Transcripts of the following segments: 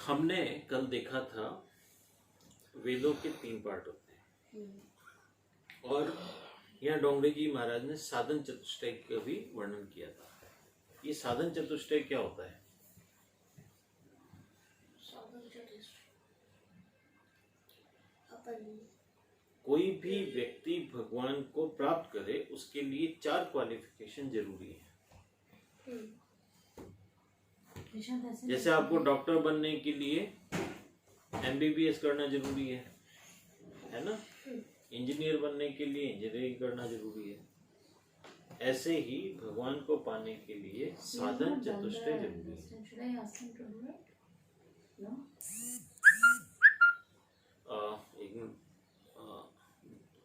हमने कल देखा था वेदों के 3 पार्ट होते हैं और यहाँ डोंगरे जी महाराज ने साधन चतुष्टय का भी वर्णन किया था। ये साधन चतुष्टय क्या होता है? कोई भी व्यक्ति भगवान को प्राप्त करे उसके लिए 4 क्वालिफिकेशन जरूरी है। जैसे आपको डॉक्टर बनने के लिए MBBS करना जरूरी है ना? इंजीनियर बनने के लिए इंजीनियरिंग करना जरूरी है। ऐसे ही भगवान को पाने के लिए साधन चतुष्टय जरूरी है। एक मिनट,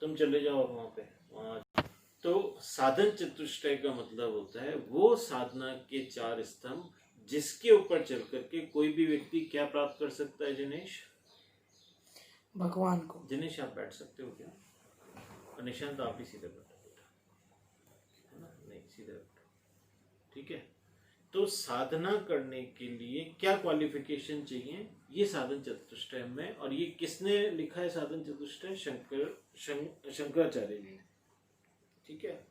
तुम चले जाओ वहां पे। तो साधन चतुष्टय का मतलब होता है वो साधना के 4 स्तंभ जिसके ऊपर चल करके कोई भी व्यक्ति क्या प्राप्त कर सकता है। जिनेश, भगवान को। जिनेश आप बैठ सकते हो क्या? और निशांत आप भी सीधे बैठो बेटा, है ना? नहीं, सीधे बैठो, ठीक है। तो साधना करने के लिए क्या क्वालिफिकेशन चाहिए, ये साधन चतुष्टय में। और ये किसने लिखा है साधन चतुष्टय? शंकराचार्य जी, ठीक है।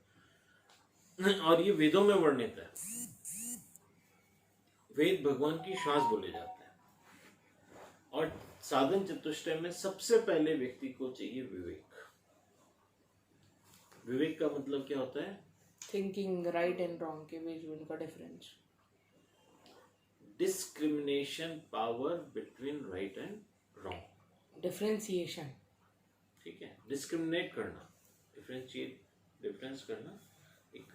और ये वेदों में वर्णित है। वेद भगवान की श्वास बोले जाते हैं। और साधन चतुष्टय में सबसे पहले व्यक्ति को चाहिए विवेक। विवेक का मतलब क्या होता है? थिंकिंग राइट एंड रॉन्ग के बीच में उनका difference. Discrimination power between right and wrong. Differentiation, ठीक है। डिस्क्रिमिनेट करना, डिफरेंस करना, एक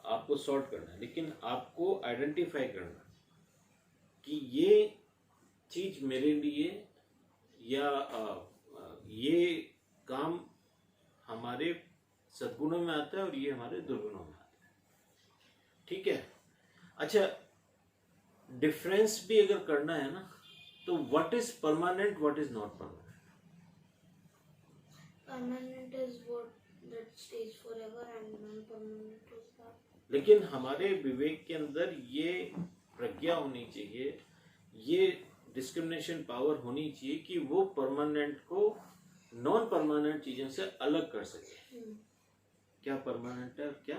आपको सॉर्ट करना है, लेकिन आपको आइडेंटिफाई करना कि ये चीज मेरे लिए या ये काम हमारे सद्गुणों में आता है और ये हमारे दुर्गुणों में आता है, ठीक है। अच्छा, डिफरेंस भी अगर करना है ना, तो what is permanent, what is not permanent? Permanent is what that stays forever and non-permanent is that. लेकिन हमारे विवेक के अंदर ये प्रज्ञा होनी चाहिए, ये डिस्क्रिमिनेशन पावर होनी चाहिए कि वो परमानेंट को नॉन परमानेंट चीजों से अलग कर सके। क्या परमानेंट है और क्या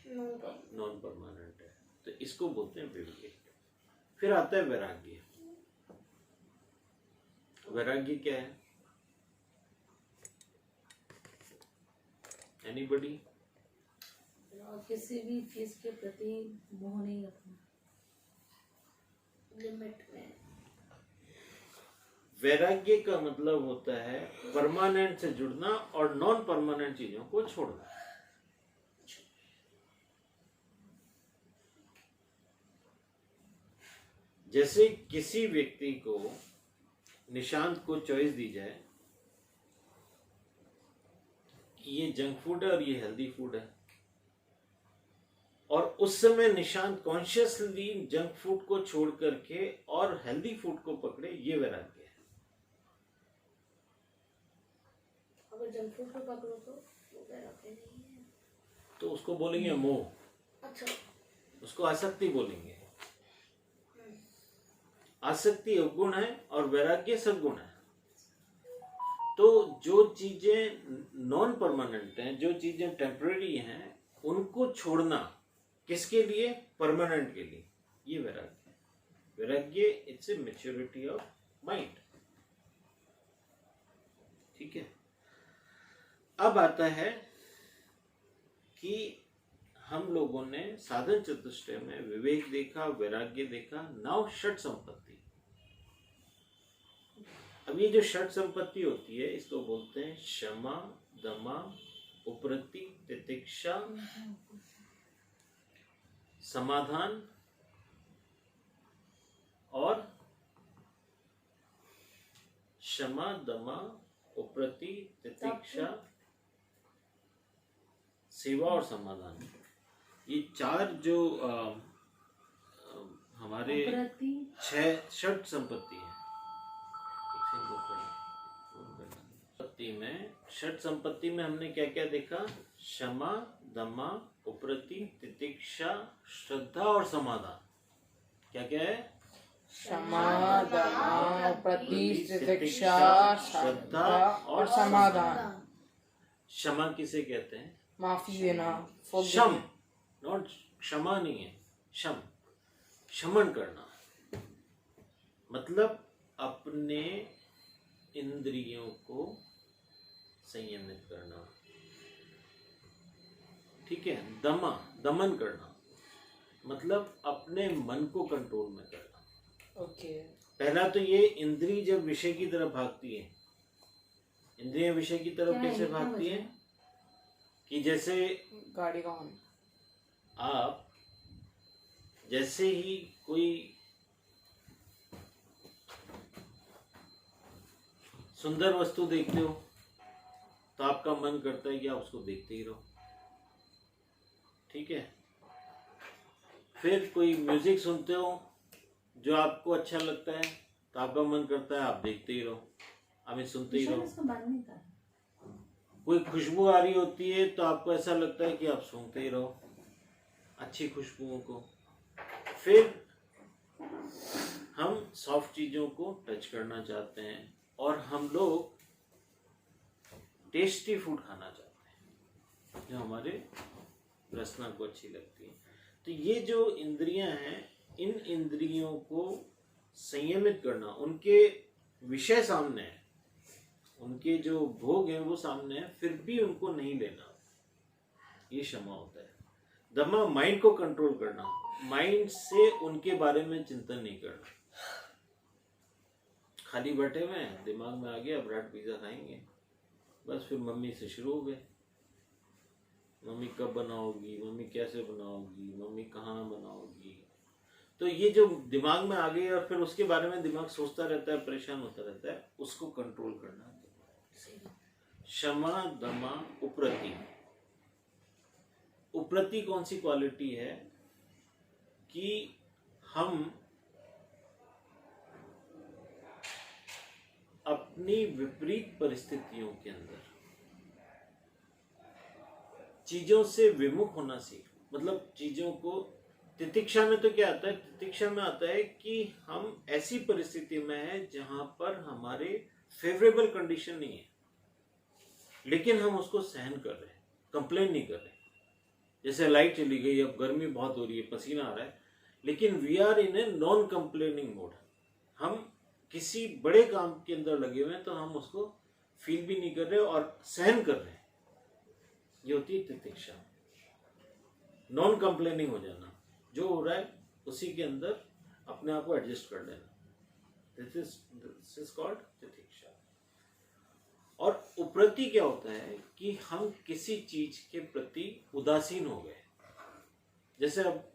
नॉन परमानेंट है, तो इसको बोलते हैं विवेक। फिर आता है वैराग्य। वैराग्य क्या है? एनीबडी? किसी भी चीज के प्रति मोह नहीं रखना, लिमिट में। वैराग्य का मतलब होता है परमानेंट से जुड़ना और नॉन परमानेंट चीजों को छोड़ना। जैसे किसी व्यक्ति को, निशांत को चॉइस दी जाए कि ये जंक फूड है और ये हेल्दी फूड है, और उस समय निशांत कॉन्शियसली जंक फूड को छोड़ करके और हेल्दी फूड को पकड़े, ये वैराग्य है। अगर जंक फूड को पकड़ो तो वो वैराग्य नहीं है, तो उसको बोलेंगे मोह। अच्छा, उसको आसक्ति बोलेंगे। आसक्ति अवगुण है और वैराग्य सद्गुण है। तो जो चीजें नॉन परमानेंट हैं, जो चीजें टेम्पररी हैं, उनको छोड़ना किसके लिए? परमानेंट के लिए। ये वैराग्य। वैराग्य it's a maturity of mind, ठीक है। अब आता है कि हम लोगों ने साधन चतुष्टय में विवेक देखा, वैराग्य देखा, नाउ षट संपत्ति। अब ये जो षट संपत्ति होती है, इसको बोलते हैं क्षमा, दमा, उपरति, तितिक्षा, समाधान और क्षमा, दमा, उपरति, तितिक्षा, सेवा और समाधान। ये 4 जो हमारे 6 षट संपत्ति है। में षट संपत्ति में हमने क्या क्या देखा? क्षमा, दमा, उपरति, तितिक्षा, श्रद्धा और समाधान। क्या क्या है? क्षमा, दमा, प्रति तितिक्षा श्रद्धा और समाधान। क्षमा किसे कहते हैं? माफी देना, क्षम, नॉट क्षमा नहीं है, क्षम, क्षमन करना मतलब अपने इंद्रियों को संयमित करना, ठीक है। दमा, दमन करना मतलब अपने मन को कंट्रोल में करना। ओके। पहला तो ये इंद्री जब विषय की तरफ भागती है, इंद्रियां विषय की तरफ कैसे भागती है कि जैसे गाड़ी का हॉर्न। आप जैसे ही कोई सुंदर वस्तु देखते हो तो आपका मन करता है कि आप उसको देखते ही रहो, ठीक है। फिर कोई म्यूजिक सुनते हो जो आपको अच्छा लगता है तो आपका मन करता है आप देखते ही रहो, हमें सुनते ही रहो। कोई खुशबू आ रही होती है तो आपको ऐसा लगता है कि आप सूंघते ही रहो अच्छी खुशबुओं को। फिर हम सॉफ्ट चीज़ों को टच करना चाहते हैं और हम लोग टेस्टी फूड खाना चाहते हैं जो हमारे रसना को अच्छी लगती है। तो ये जो इंद्रियां हैं, इन इंद्रियों को संयमित करना, उनके विषय सामने है, उनके जो भोग हैं वो सामने है, फिर भी उनको नहीं लेना, ये क्षमा होता है। दमा, माइंड को कंट्रोल करना, माइंड से उनके बारे में चिंतन नहीं करना। खाली बैठे हुए हैं, दिमाग में आ गया ब्रेड पिज्जा खाएंगे, बस फिर मम्मी से शुरू हो गए, मम्मी कब बनाओगी, मम्मी कैसे बनाओगी, मम्मी कहाँ बनाओगी। तो ये जो दिमाग में आ गई और फिर उसके बारे में दिमाग सोचता रहता है, परेशान होता रहता है, उसको कंट्रोल करना। क्षमा, दमा, उप्रति। उप्रति कौन सी क्वालिटी है कि हम अपनी विपरीत परिस्थितियों के अंदर चीजों से विमुख होना सीख, मतलब चीजों को, तितिक्षा में तो क्या आता है, तितिक्षा में आता है कि हम ऐसी परिस्थिति में है जहां पर हमारे फेवरेबल कंडीशन नहीं है लेकिन हम उसको सहन कर रहे हैं, कंप्लेन नहीं कर रहे। जैसे लाइट चली गई, अब गर्मी बहुत हो रही है, पसीना आ रहा है, लेकिन we are in a non complaining mode. हम किसी बड़े काम के अंदर लगे हुए हैं तो हम उसको फील भी नहीं कर रहे और सहन कर रहे हैं। ये होती है तितिक्षा, नॉन कंप्लेनिंग हो जाना, जो हो रहा है उसी के अंदर अपने आप को एडजस्ट कर लेना। दिस इज कॉल्ड तितिक्षा। और उप्रति क्या होता है कि हम किसी चीज के प्रति उदासीन हो गए। जैसे अब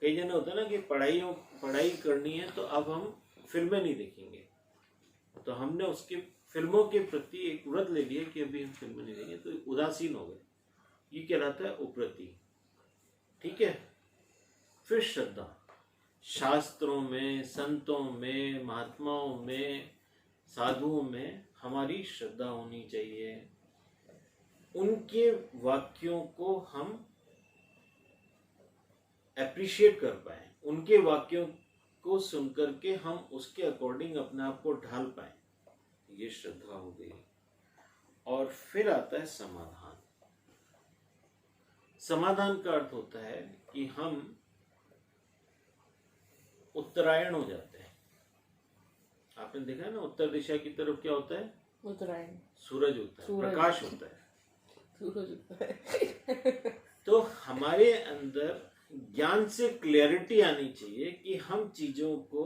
कई जने होता है ना कि पढ़ाई करनी है तो अब हम फिल्में नहीं देखेंगे, तो हमने उसके फिल्मों के प्रति एक व्रत ले लिया कि अभी हम फिल्में नहीं देखेंगे, तो उदासीन हो गए, ये कहलाता है उप्रति, ठीक है। फिर श्रद्धा, शास्त्रों में, संतों में, महात्माओं में, साधुओं में हमारी श्रद्धा होनी चाहिए। उनके वाक्यों को हम एप्रिशिएट कर पाए, उनके वाक्यों को सुनकर के हम उसके अकॉर्डिंग अपने आप को ढाल पाए, ये श्रद्धा हो गई। और फिर आता है समाधान। समाधान का अर्थ होता है कि हम उत्तरायण हो जाते हैं। आपने देखा है ना, उत्तर दिशा की तरफ क्या होता है? उत्तरायण, सूरज होता है, प्रकाश होता है, सूरज होता है। तो हमारे अंदर ज्ञान से क्लैरिटी आनी चाहिए कि हम चीजों को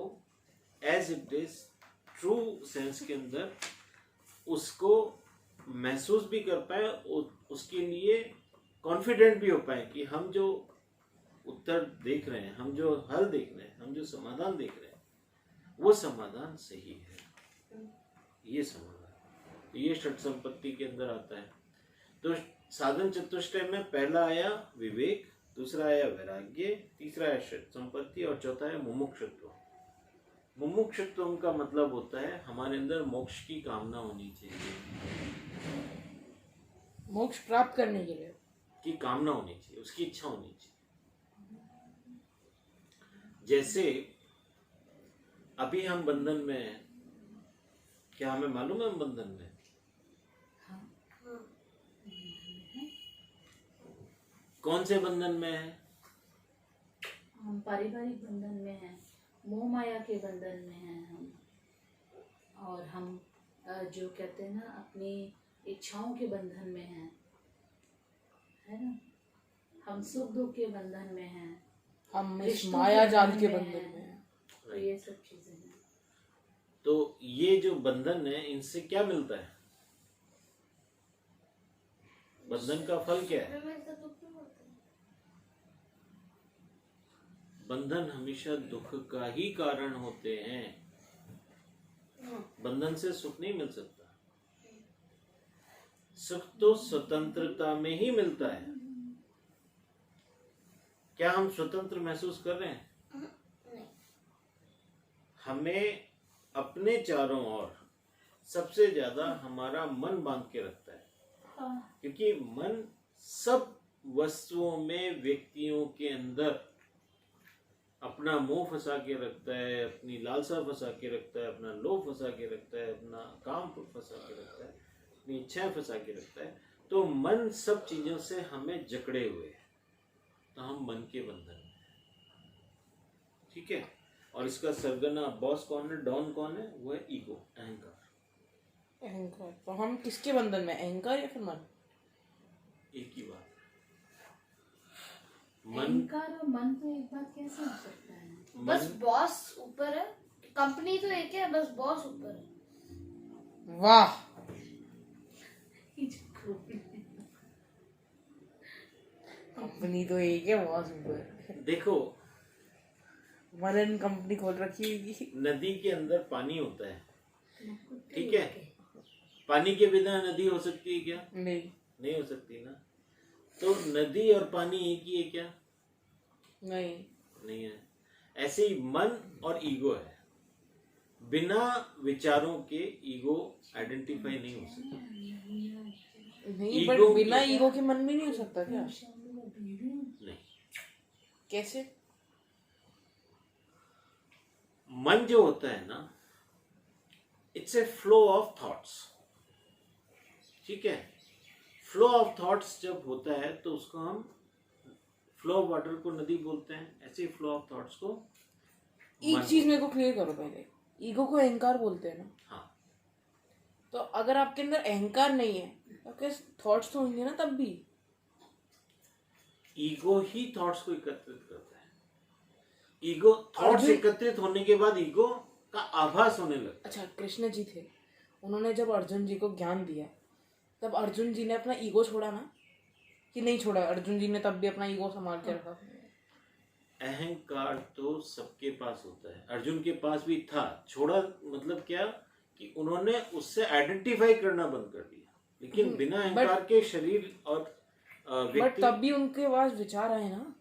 as it is true sense के अंदर उसको महसूस भी कर पाए, उसके लिए कॉन्फिडेंट भी हो पाए कि हम जो उत्तर देख रहे हैं, हम जो हल देख रहे हैं, हम जो समाधान देख रहे हैं, वो समाधान सही है। ये समाधान, ये षट संपत्ति के अंदर आता है। तो साधन चतुष्टय में पहला आया विवेक, दूसरा आया वैराग्य, तीसरा है षट संपत्ति और चौथा है मुमुक्षुत्व। मुमुक्षुत्व का मतलब होता है हमारे अंदर मोक्ष की कामना होनी चाहिए, मोक्ष प्राप्त करने के लिए की कामना होनी चाहिए, उसकी इच्छा होनी चाहिए। जैसे अभी हम बंधन में हैं क्या हमें मालूम है हम बंधन में? हाँ, हाँ, कौन से बंधन में है? हम पारिवारिक बंधन में हैं, मोह माया के बंधन में हैं हम। और हम जो कहते हैं ना, अपनी इच्छाओं के बंधन में हैं, है ना। हम सुख दुख के बंधन में हैं, हम इस रिश्तों माया के जाल बंधन के में बंधन हैं। में हैं। तो ये सब चीजें हैं। तो ये जो बंधन है, इनसे क्या मिलता है? बंधन का फल क्या है? हमें तो दुख नहीं होता है। बंधन हमेशा दुख का ही कारण होते हैं। हाँ, बंधन से सुख नहीं मिल सकता। सुख तो स्वतंत्रता में ही मिलता है। क्या हम स्वतंत्र महसूस कर रहे हैं? नहीं, हमें अपने चारों ओर सबसे ज्यादा हमारा मन बांध के रखता है, हाँ, क्योंकि मन सब वस्तुओं में, व्यक्तियों के अंदर अपना मोह फंसा के रखता है, अपनी लालसा फंसा के रखता है, अपना लोभ फंसा के रखता है, अपना काम फंसा के रखता है, अपनी इच्छाएं फंसा के रखता है। तो मन सब चीजों से हमें जकड़े हुए है, तो हम मन के बंधन में हैं। ठीक है। और इसका सरगना बॉस कौन है, डॉन कौन है? वो है ईगो, अहंकार। अहंकार। तो हम किसके बंधन में, अहंकार या फिर मन? एक ही बात। मन अहंकार और मन तो एक बात कैसे हो सकता है? बस बॉस ऊपर है, कंपनी तो एक है, बस बॉस ऊपर है। वाह, ये जो खोपड़ी है। कंपनी तो एक है, बॉस ऊपर। देखो, मनन कंपनी खोल रखी होगी। नदी के अंदर पानी होता है, कुत्ते ठीक है। के। पानी के बिना नदी हो सकती है क्या? नहीं, नहीं हो सकती ना। तो नदी और पानी एक ही है क्या? नहीं। नहीं है। ऐसे ही मन और ईगो है। बिना विचारों के ईगो आइडेंटिफाई नहीं हो सकता। नहीं, ईगो बट बिना की- ईगो के मन भी नहीं हो सकता क्या? नहीं। कैसे? मन जो होता है ना, it's a flow of thoughts. ठीक है। फ्लो ऑफ थॉट्स जब होता है तो उसको हम, फ्लो ऑफ वाटर को नदी बोलते हैं, ऐसे ही फ्लो ऑफ थॉट्स को एक मन चीज मेरे को क्लियर करो पहले। ईगो को अहंकार बोलते हैं ना, हाँ। तो अगर आपके अंदर अहंकार नहीं है तो आपके थॉट्स तो होंगे ना तब भी। ईगो ही थॉट्स को एकत्रित करता है। ईगो थॉट्स अर्जुन- एकत्रित होने के बाद ईगो का आभास होने लगता अच्छा, कृष्ण जी थे, उन्होंने जब अर्जुन जी को ज्ञान दिया तब अर्जुन जी ने अपना ईगो छोड़ा ना, कि नहीं छोड़ा? अर्जुन जी ने तब भी अपना ईगो संभाल के रखा। है। अहंकार तो सबके पास होता है, अर्जुन के पास भी था। छोड़ा मतलब क्या, कि उन्होंने उससे आइडेंटिफाई करना बंद कर दिया। लेकिन बिना अहंकार के शरीर और बट व्यक्ति। तब भी उनके पास विचार आए ना,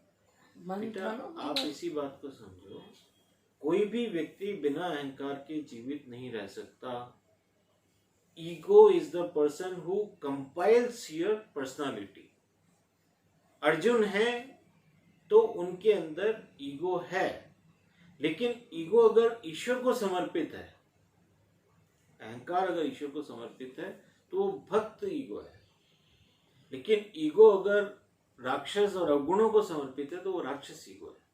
मन बेटा, था ना उनके आप पास। इसी बात को समझो, कोई भी व्यक्ति बिना अहंकार के जीवित नहीं रह सकता। Ego is the person who compiles your personality. Arjun है तो उनके अंदर ईगो है, लेकिन ईगो अगर ईश्वर को समर्पित है, अहंकार अगर ईश्वर को समर्पित है तो वो भक्त ईगो है। लेकिन ईगो अगर राक्षस और अवगुणों को समर्पित है तो वो राक्षस ईगो है।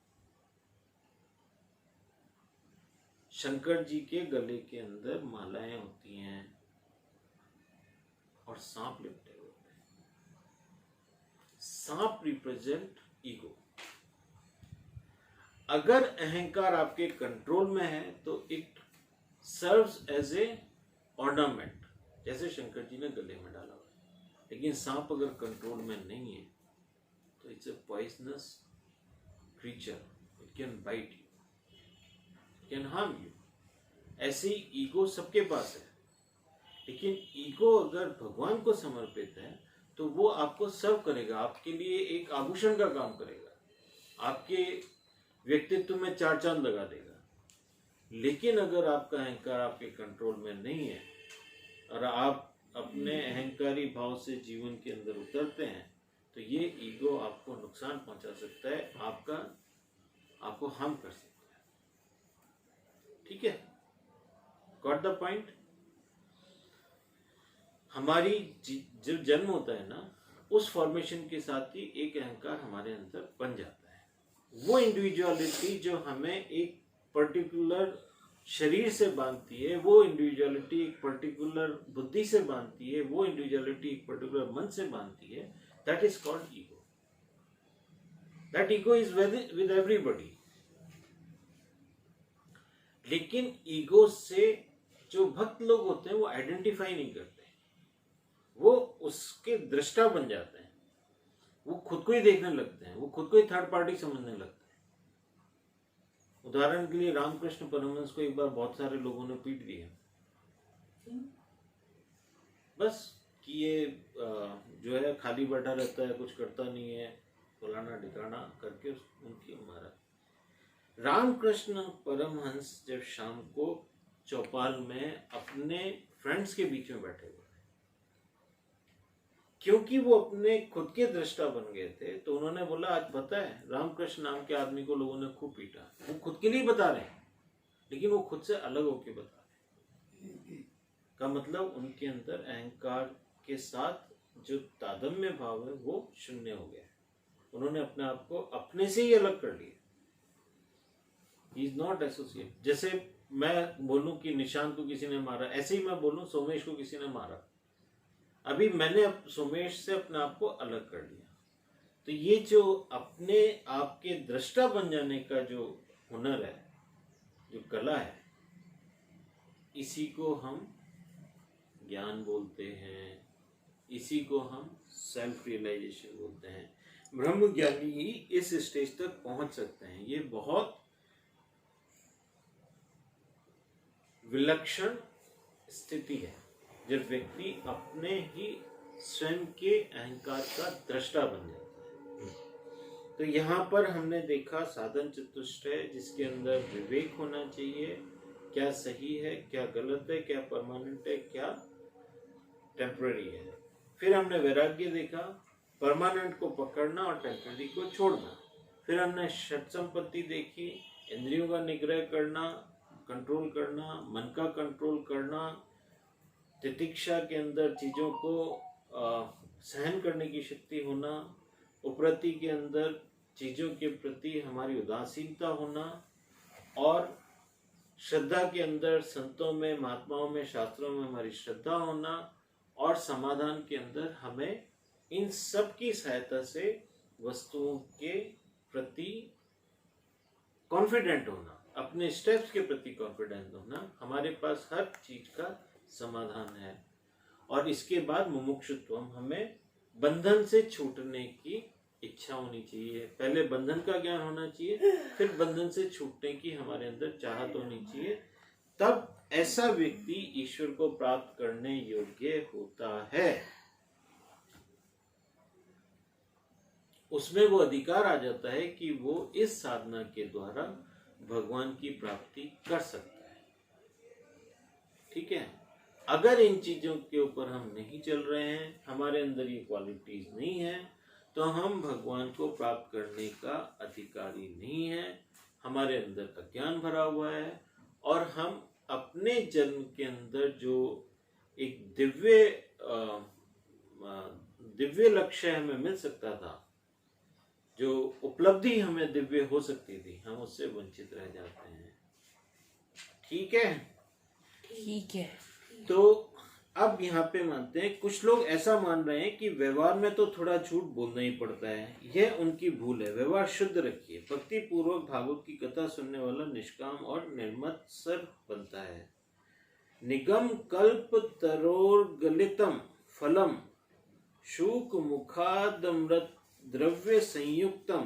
शंकर जी के गले के अंदर मालाएं होती हैं और सांप लिपटे होते हैं। सांप रिप्रेजेंट ईगो। अगर अहंकार आपके कंट्रोल में है तो it serves as a ornament, जैसे शंकर जी ने गले में डाला हुआ है। लेकिन सांप अगर कंट्रोल में नहीं है तो it's a poisonous creature, it can bite you, can harm you. ऐसे ही ईगो सबके पास है, लेकिन ईगो अगर भगवान को समर्पित है तो वो आपको सर्व करेगा, आपके लिए एक आभूषण का काम करेगा, आपके व्यक्तित्व में चार चांद लगा देगा। लेकिन अगर आपका अहंकार आपके कंट्रोल में नहीं है और आप अपने अहंकारी भाव से जीवन के अंदर उतरते हैं तो ये ईगो आपको नुकसान पहुंचा सकता है, आपको हार्म कर सकता है। ठीक है, गॉट द पॉइंट? हमारी जब जन्म होता है ना, उस फॉर्मेशन के साथ ही एक अहंकार हमारे अंदर बन जाता है। वो इंडिविजुअलिटी जो हमें एक पर्टिकुलर शरीर से बांधती है, वो इंडिविजुअलिटी एक पर्टिकुलर बुद्धि से बांधती है, वो इंडिविजुअलिटी एक पर्टिकुलर मन से बांधती है, that is called ego. That ego is with everybody. लेकिन ईगो से जो भक्त लोग होते हैं वो आइडेंटिफाई नहीं करते, वो उसके दृष्टा बन जाते हैं, वो खुद को ही देखने लगते हैं, वो खुद को ही थर्ड पार्टी समझने लगते हैं। उदाहरण के लिए रामकृष्ण परमहंस को एक बार बहुत सारे लोगों ने पीट दिया, बस कि ये जो है खाली बैठा रहता है, कुछ करता नहीं है, फलाना ढिकाना करके उनकी मारा। रामकृष्ण परमहंस जब शाम को चौपाल में अपने फ्रेंड्स के बीच में बैठे हुए, क्योंकि वो अपने खुद के दृष्टा बन गए थे, तो उन्होंने बोला आज पता है रामकृष्ण नाम के आदमी को लोगों ने खूब पीटा। वो खुद के लिए बता रहे हैं, लेकिन वो खुद से अलग होके बता रहे हैं। का मतलब उनके अंदर अहंकार के साथ जो तादम्य भाव है वो शून्य हो गया। उन्होंने अपने आप को अपने से ही अलग कर लिया। He is not associate. जैसे मैं बोलूं कि निशांत को किसी ने मारा, ऐसे ही मैं बोलूं सोमेश को किसी ने मारा, अभी मैंने सोमेश से अपने आप को अलग कर लिया। तो ये जो अपने आप के दृष्टा बन जाने का जो हुनर है, जो कला है, इसी को हम ज्ञान बोलते हैं, इसी को हम सेल्फ रियलाइजेशन बोलते हैं। ब्रह्म ज्ञानी ही इस स्टेज तक पहुंच सकते हैं। ये बहुत विलक्षण स्थिति है जब व्यक्ति अपने ही स्वयं के अहंकार का दृष्टा बन जाता है। तो यहाँ पर हमने देखा साधन चतुष्टय, जिसके अंदर विवेक होना चाहिए, क्या सही है, क्या गलत है, क्या परमानेंट है, क्या टेम्पररी है। फिर हमने वैराग्य देखा, परमानेंट को पकड़ना और टेम्पररी को छोड़ना। फिर हमने षट संपत्ति देखी, इंद्रियों का निग्रह करना, कंट्रोल करना, मन का कंट्रोल करना, तितिक्षा के अंदर चीज़ों को सहन करने की शक्ति होना, उपरति के अंदर चीज़ों के प्रति हमारी उदासीनता होना, और श्रद्धा के अंदर संतों में, महात्माओं में, शास्त्रों में हमारी श्रद्धा होना, और समाधान के अंदर हमें इन सब की सहायता से वस्तुओं के प्रति कॉन्फिडेंट होना, अपने स्टेप्स के प्रति कॉन्फिडेंट होना, हमारे पास हर चीज का समाधान है। और इसके बाद मुमुक्षुत्व, हमें बंधन से छूटने की इच्छा होनी चाहिए। पहले बंधन का ज्ञान होना चाहिए, फिर बंधन से छूटने की हमारे अंदर चाहत होनी चाहिए। तब ऐसा व्यक्ति ईश्वर को प्राप्त करने योग्य होता है। उसमें वो अधिकार आ जाता है कि वो इस साधना के द्वारा भगवान की प्राप्ति कर सकता है। ठीक है, अगर इन चीजों के ऊपर हम नहीं चल रहे हैं, हमारे अंदर ये क्वालिटीज नहीं है, तो हम भगवान को प्राप्त करने का अधिकारी नहीं है। हमारे अंदर अज्ञान भरा हुआ है, और हम अपने जन्म के अंदर जो एक दिव्य लक्ष्य हमें मिल सकता था, जो उपलब्धि हमें दिव्य हो सकती थी, हम उससे वंचित रह जाते हैं। ठीक है, ठीक है। तो अब यहाँ पे मानते हैं, कुछ लोग ऐसा मान रहे हैं कि व्यवहार में तो थोड़ा झूठ बोलना ही पड़ता है। यह उनकी भूल है। व्यवहार शुद्ध रखिए। भक्ति पूर्वक भागवत की कथा सुनने वाला निष्काम और निर्मत्सर बनता है। निगम कल्प तरोर्गलितम फलम शूक मुखादमृत द्रव्य संयुक्तम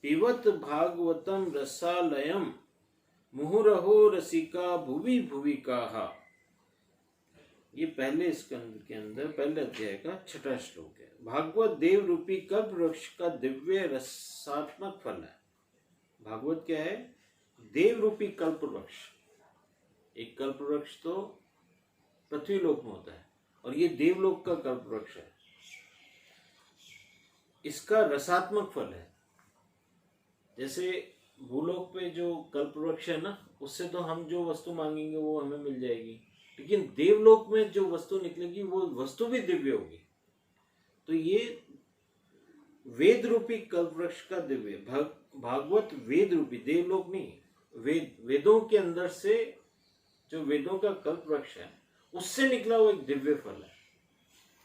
पिबत भागवतम रसालयम मुहुरहो रसिका भुवि भुविकाहा। ये पहले स्कंद के अंदर पहले अध्याय का 6वां श्लोक है। भागवत देव रूपी कल्प वृक्ष का दिव्य रसात्मक फल है। भागवत क्या है? देव रूपी कल्प वृक्ष। एक कल्प वृक्ष तो पृथ्वी लोक में होता है, और ये देवलोक का कल्प वृक्ष है। इसका रसात्मक फल है। जैसे भूलोक पे जो कल्प वृक्ष है ना, उससे तो हम जो वस्तु मांगेंगे वो हमें मिल जाएगी, लेकिन देवलोक में जो वस्तु निकलेगी वो वस्तु भी दिव्य होगी। तो ये वेद रूपी कल्प वृक्ष का दिव्य भागवत वेद रूपी, देवलोक नहीं, वेदों के अंदर से जो वेदों का कल्प वृक्ष है उससे निकला हुआ एक दिव्य फल है।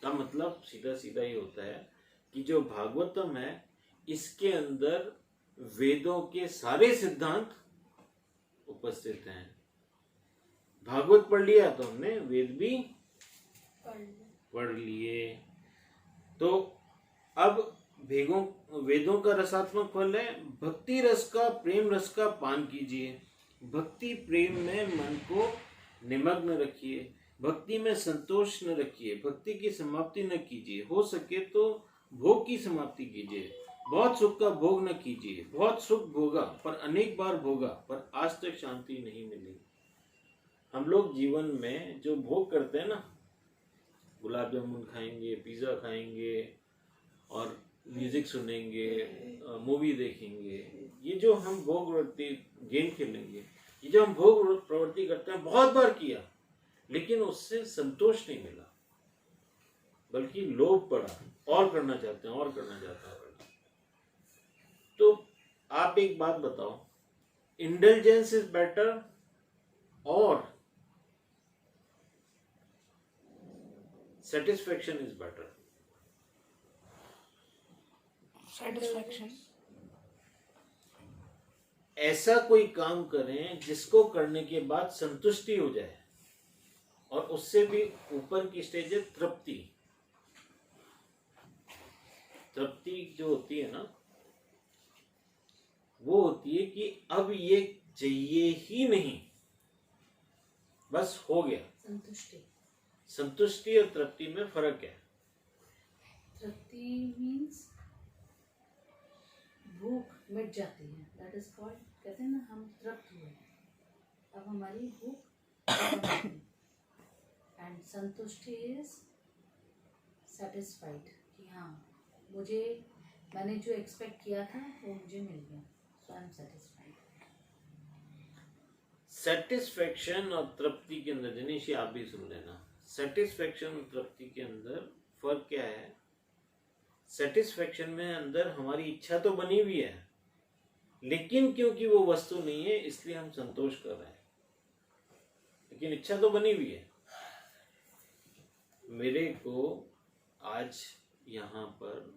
का मतलब सीधा सीधा ये होता है कि जो भागवतम है इसके अंदर वेदों के सारे सिद्धांत उपस्थित हैं। भागवत पढ़ लिया तो हमने वेद भी पढ़ लिए। तो अब वेदों का रसात्मक फल है भक्ति रस का, प्रेम रस का पान कीजिए। भक्ति प्रेम में मन को निमग्न रखिए, भक्ति में संतोष न रखिए, भक्ति की समाप्ति न कीजिए, हो सके तो भोग की समाप्ति कीजिए। बहुत सुख का भोग न कीजिए, बहुत सुख भोगा पर अनेक बार भोगा पर आज तक शांति नहीं मिली। हम लोग जीवन में जो भोग करते हैं ना, गुलाब जामुन खाएंगे, पिज़्ज़ा खाएंगे और म्यूजिक सुनेंगे, मूवी देखेंगे, ये जो हम भोग प्रवृत्ति, गेम खेलेंगे, ये जो हम भोग प्रवृत्ति करते हैं बहुत बार किया लेकिन उससे संतोष नहीं मिला, बल्कि लोभ पड़ा, और करना चाहते हैं, और करना चाहते हैं। तो आप एक बात बताओ, इंटेलिजेंस इज बेटर और सेटिस्फेक्शन इज बेटर? सेटिस्फेक्शन। ऐसा कोई काम करें जिसको करने के बाद संतुष्टि हो जाए, और उससे भी ऊपर की स्टेज है तृप्ति। तृप्ति जो होती है ना, वो होती है कि अब ये चाहिए ही नहीं, बस हो गया। संतुष्टि और तृप्ति में फर्क है। तृप्ति मीन्स भूख मिट जाती है, दैट इज कॉल्ड, कहते हैं ना हम तृप्त हुए, अब हमारी भूख। एंड संतुष्टि इज सेटिस्फाइड कि हाँ मैंने जो एक्सपेक्ट किया था वो मुझे मिल गया, सो आई एम सेटिस्फाइड। सेटिस्फेक्शन और तृप्ति के अंदर, जनीश आप भी सुन लेना, सेटिस्फेक्शन और तृप्ति के अंदर फर्क क्या है? सेटिस्फेक्शन में अंदर हमारी इच्छा तो बनी हुई है, लेकिन क्योंकि वो वस्तु नहीं है इसलिए हम संतोष कर रहे हैं, लेकिन इच्छा तो बनी हुई है। मेरे को आज यहाँ पर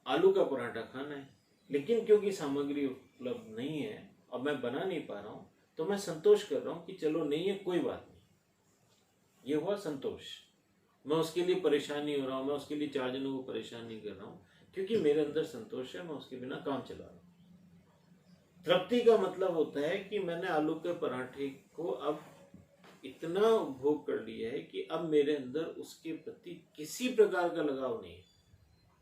आलू का पराठा खाना है, लेकिन क्योंकि सामग्री उपलब्ध नहीं है और मैं बना नहीं पा रहा हूँ, तो मैं संतोष कर रहा हूँ कि चलो नहीं है, कोई बात नहीं। ये हुआ संतोष। मैं उसके लिए परेशान नहीं हो रहा हूँ, मैं उसके लिए 4 जनों को परेशान नहीं कर रहा हूँ, क्योंकि मेरे अंदर संतोष है, मैं उसके बिना काम चला रहा हूँ। तृप्ति का मतलब होता है कि मैंने आलू के पराठे को अब इतना उपभोग कर लिया है कि अब मेरे अंदर उसके प्रति किसी प्रकार का लगाव नहीं है।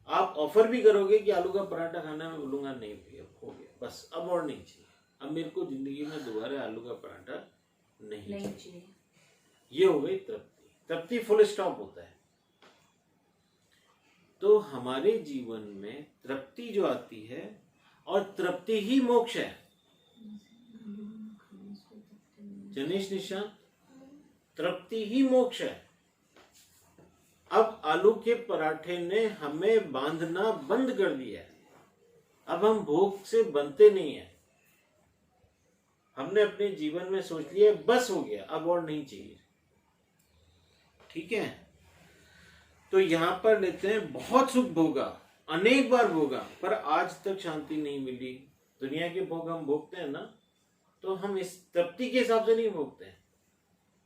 आप ऑफर भी करोगे कि आलू का पराठा खाना, मैं बोलूंगा नहीं भैया, हो गया बस, अब और नहीं चाहिए, अब मेरे को जिंदगी में दोबारा आलू का पराठा नहीं चाहिए। ये हो गई तृप्ति। तृप्ति फुल स्टॉप होता है। तो हमारे जीवन में तृप्ति जो आती है, और तृप्ति ही मोक्ष है। जनीश निशांत, तृप्ति ही मोक्ष है। अब आलू के पराठे ने हमें बांधना बंद कर दिया है। अब हम भूख से बनते नहीं है। हमने अपने जीवन में सोच लिया बस हो गया, अब और नहीं चाहिए। ठीक है, तो यहां पर लेते हैं बहुत सुख भोगा, अनेक बार भोगा, पर आज तक शांति नहीं मिली। दुनिया के भोग हम भोगते हैं ना, तो हम इस तृप्ति के हिसाब से नहीं भोगते हैं,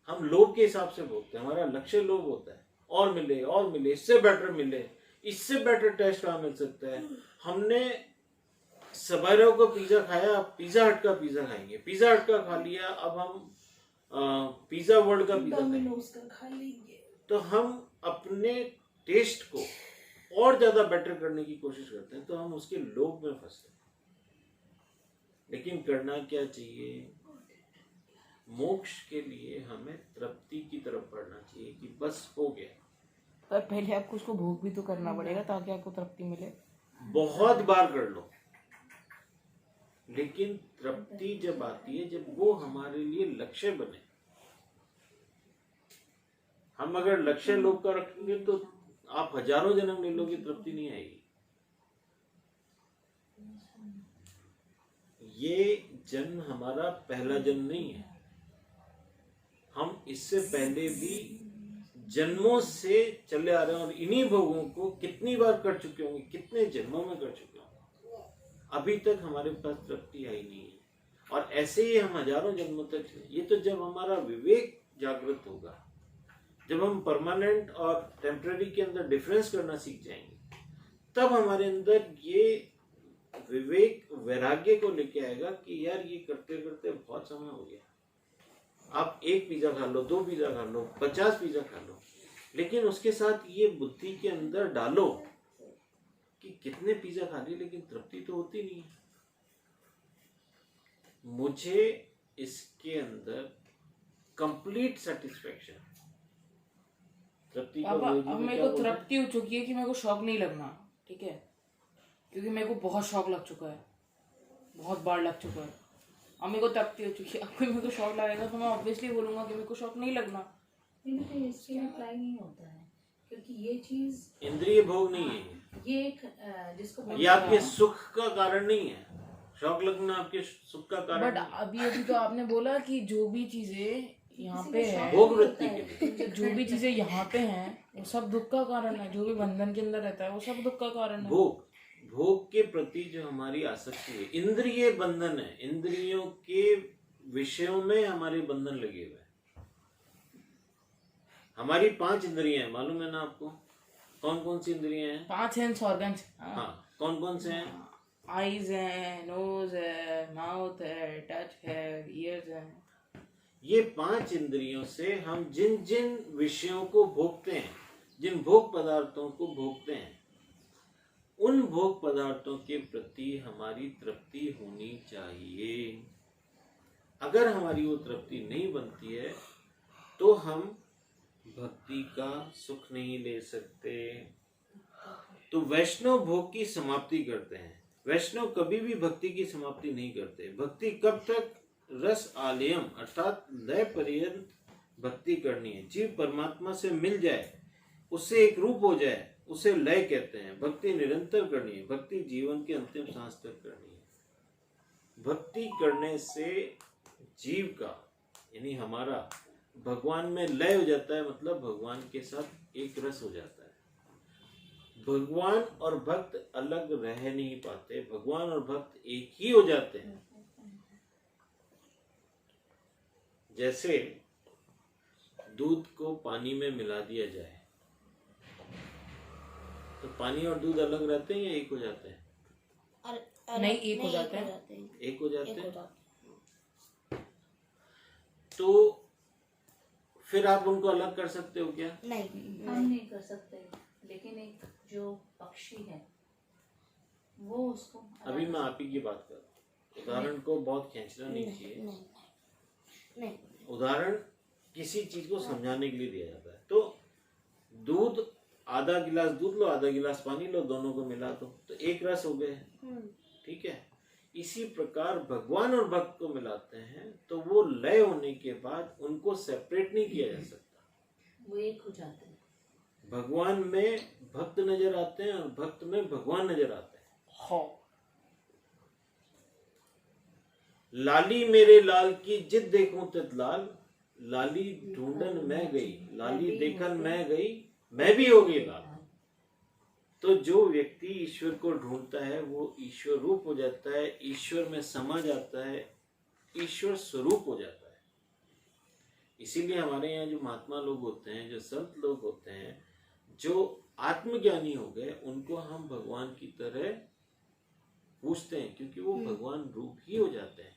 हम लोभ के हिसाब से भोगते हैं। हमारा लक्ष्य लोभ होता है, और मिले और मिले, इससे बेटर मिले, इससे बेटर टेस्ट कहाँ मिल सकता है। हमने सबेरो को पिज्जा खाया, पिज्जा हट का पिज्जा खाएंगे, पिज्जा हट का खा लिया, अब हम पिज्जा वर्ल्ड का पिज्जा खा लेंगे। तो हम अपने टेस्ट को और ज्यादा बेटर करने की कोशिश करते हैं, तो हम उसके लोभ में फंसते हैं। लेकिन करना क्या चाहिए? मोक्ष के लिए हमें तृप्ति की तरफ बढ़ना चाहिए कि बस हो गया। पर पहले आपको उसको भोग भी तो करना पड़ेगा ताकि आपको तृप्ति मिले। बहुत बार कर लो, लेकिन तृप्ति जब आती है जब वो हमारे लिए लक्ष्य बने। हम अगर लक्ष्य लोग का रखेंगे तो आप हजारों जन्म ले लोगे, तृप्ति नहीं आएगी। ये जन्म हमारा पहला जन्म नहीं है, हम इससे पहले भी जन्मों से चले आ रहे हैं और इन्हीं भोगों को कितनी बार कर चुके होंगे, कितने जन्मों में कर चुके होंगे, अभी तक हमारे पास तृप्ति आई नहीं है। और ऐसे ही हम हजारों जन्मों तक। ये तो जब हमारा विवेक जागृत होगा, जब हम परमानेंट और टेम्पररी के अंदर डिफरेंस करना सीख जाएंगे, तब हमारे अंदर ये विवेक वैराग्य को लेके आएगा कि यार ये करते करते बहुत समय हो गया। आप 1 पिज्जा खा लो, 2 पिज्जा खा लो, 50 पिज्जा खा लो, लेकिन उसके साथ ये बुद्धि के अंदर डालो कि कितने पिज्जा खा लिए लेकिन तृप्ति तो होती नहीं है। मुझे इसके अंदर कंप्लीट सेटिस्फेक्शन, तृप्ति का पापा अंग्रेजी अब में मेरे क्या को बोलते हैं? तृप्ति हो चुकी है कि मेरे को शौक नहीं लगना, ठीक है, क्योंकि मेरे को बहुत शौक लग चुका है, बहुत बार लग चुका है। अब मेरे को तृप्ति हो चुकी है, अब कोई मेरे को शौक लगेगा तो मैं ऑब्वियसली बोलूंगा कि मेरे को शौक नहीं लगना। नहीं बेटा, इससे अप्लाई नहीं होता है, क्योंकि ये चीज, इंद्रिय भोग नहीं है ये एक जिसको ये बोलते हैं- आपके सुख का कारण नहीं है। शौक लगना आपके सुख का कारण बट नहीं है। अभी अभी तो आपने बोला कि जो भी चीजें यहाँ किसी पे का है, शौक भोग नहीं वृत्ति होता के है। जो भी चीजें यहाँ पे हैं वो सब दुख का कारण है। जो भी बंधन के अंदर रहता है वो सब दुख का कारण है। भोग के प्रति जो हमारी आसक्ति है, इंद्रिय बंधन है, इंद्रियों के विषयों में हमारे बंधन लगे हुए हैं। हमारी 5 इंद्रियां हैं, मालूम है ना आपको? कौन कौन सी इंद्रियां हैं? 5 सेंस ऑर्गन्स, हाँ, कौन कौन से हैं? आईज है, नोज है, माउथ है, टच है, ईयर्स है। ये 5 इंद्रियों से हम जिन जिन विषयों को भोगते हैं, जिन भोग पदार्थों को भोगते हैं, उन भोग पदार्थों के प्रति हमारी तृप्ति होनी चाहिए। अगर हमारी वो तृप्ति नहीं बनती है तो हम भक्ति का सुख नहीं ले सकते। तो वैष्णव भोग की समाप्ति करते हैं। वैष्णव कभी भी भक्ति की समाप्ति नहीं करते। भक्ति कब तक? रस आलयम अर्थात लय पर्यंत भक्ति करनी है। जीव परमात्मा से मिल जाए, उससे एक रूप हो जाए, उसे लय कहते हैं। भक्ति निरंतर करनी है, भक्ति जीवन के अंतिम सांस तक करनी है। भक्ति करने से जीव का यानी हमारा भगवान में लय हो जाता है, मतलब भगवान के साथ एक रस हो जाता है। भगवान और भक्त अलग रह नहीं पाते, भगवान और भक्त एक ही हो जाते हैं। जैसे दूध को पानी में मिला दिया जाए तो पानी और दूध अलग रहते हैं या एक हो जाते हैं? नहीं, एक हो जाते हैं। एक हो जाते एक हो हैं। जाते हैं। तो फिर आप उनको अलग कर सकते हो क्या? नहीं, हम नहीं कर सकते, लेकिन एक जो पक्षी है वो उसको अभी मैं आप ही की बात कर रहा हूँ। उदाहरण को बहुत खींचना नहीं चाहिए। नहीं, नहीं, उदाहरण किसी चीज को समझाने के लिए दिया जाता है। तो दूध, आधा गिलास दूध लो, आधा गिलास पानी लो, दोनों को मिला दो तो एक रस हो गए, ठीक है। इसी प्रकार भगवान और भक्त को मिलाते हैं तो वो लय होने के बाद उनको सेपरेट नहीं किया जा सकता। वो एक हो जाते हैं। भगवान में भक्त नजर आते हैं और भक्त में भगवान नजर आते हैं। हाँ, लाली मेरे लाल की जिद देखूं तित लाल, लाली ढूंढन मैं गई, लाली देखन मैं गई, मैं भी हो गई लाल। तो जो व्यक्ति ईश्वर को ढूंढता है वो ईश्वर रूप हो जाता है, ईश्वर में समा जाता है, ईश्वर स्वरूप हो जाता है। इसीलिए हमारे यहाँ जो महात्मा लोग होते हैं, जो संत लोग होते हैं, जो आत्मज्ञानी हो गए, उनको हम भगवान की तरह पूछते हैं क्योंकि वो भगवान रूप ही हो जाते हैं।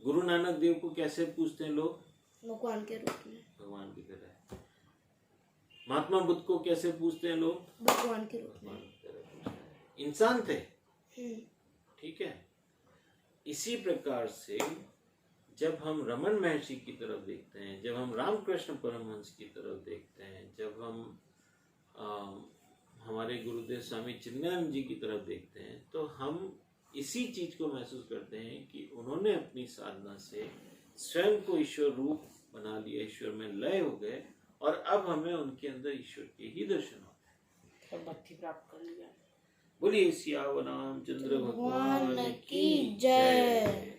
गुरु नानक देव को कैसे पूछते हैं लोग? भगवान के रूप में, भगवान की तरह। महात्मा बुद्ध को कैसे पूछते हैं लोग? भगवान के रूप में। भगवान की तरह पूछते हैं। इंसान थे, ठीक है। इसी प्रकार से जब हम रमन महर्षि की तरफ देखते हैं, जब हम रामकृष्ण परमहंस की तरफ देखते हैं, जब हम हमारे गुरुदेव स्वामी चिन्मयानंद जी की तरफ देखते हैं, तो हम इसी चीज को महसूस करते हैं कि उन्होंने अपनी साधना से स्वयं को ईश्वर रूप बना लिया, ईश्वर में लय हो गए, और अब हमें उनके अंदर ईश्वर के ही दर्शन होते हैं। और भक्ति प्राप्त कर लिया। बोलिए सियावर रामचंद्र भगवान भगवान की की जय। जय।